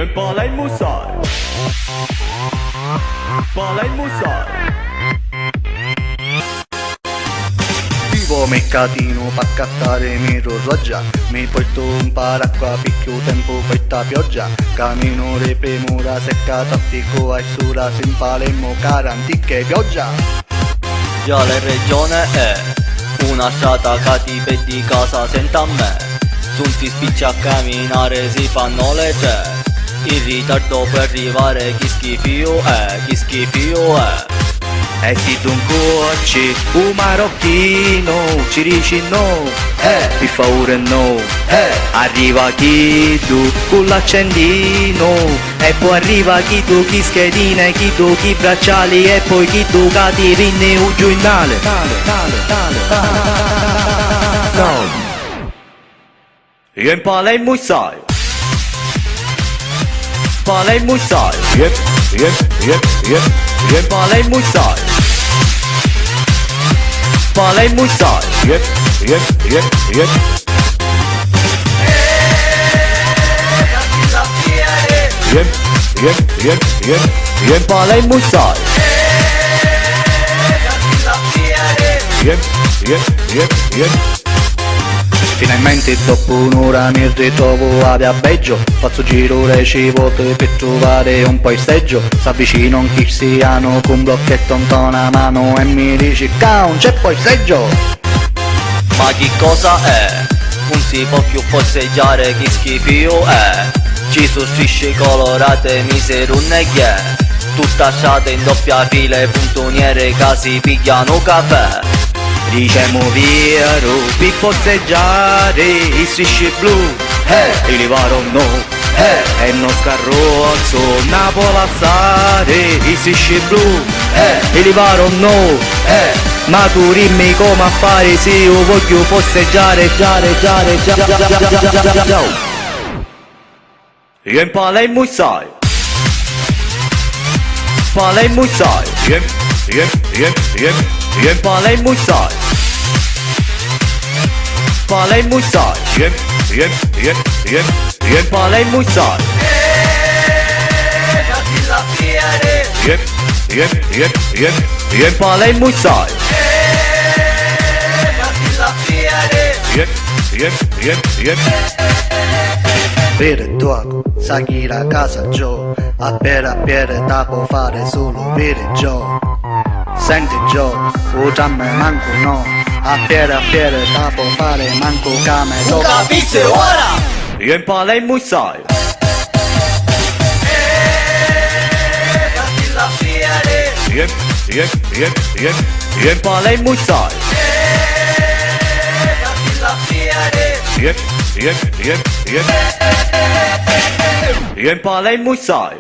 Jem palej musaj. Palej musaj. Vivo mercatino pa' cattare mi rosoggia. Mi porto un paracqua picchio tempo questa pioggia. Cammino le premura secca traffico a sura sin Palermo cara antiche pioggia. Già la regione è una strada che ti perdi casa senta a me. Sun ti spicci a camminare si fanno le tre. In ritardo per arrivare chi schifio è, chi schifio è. E si tu un cuocci, un marocchino, ci dici no, per favore no, arriva chi tu con l'accendino, e poi arriva chi tu chi schedine, chi tu chi bracciali, e poi chi tu che ti rinne un giornale. No. Jem palej musaj. Palej musaj. Jem palej musaj. Palej musaj. Jem palej musaj. Finalmente dopo un'ora mi ritrovo a Viabeggio. Faccio giro reciproco per trovare un posteggio. S'avvicina un cristiano con un blocchetto in una mano e mi dice che non c'è posteggio. Ma che cosa è? Non si può più posteggiare, chi schifio è. Ci sono strisce colorate, miserunne che è. Tutta sciata in doppia fila e puntoniere che si pigliano caffè. Diciamo vero, per posteggiare i strisci blu, il varo no, e non scarrozzo, Napolassare i strisci blu, il varo no, ma tu dimmi come a fare se io voglio posteggiare, Jem palej musaj. Palej musaj. Jem palej musaj. Palej musaj. Jem palej musaj. Jem palej musaj. Per tuo, sa chi la casa Gio, a piede da può fare solo per Gio. Senti Gio, o me manco no, a piede da può fare manco come Tu capisci ora? Jem palej musaj. Jem palej musaj. Jem palej musaj.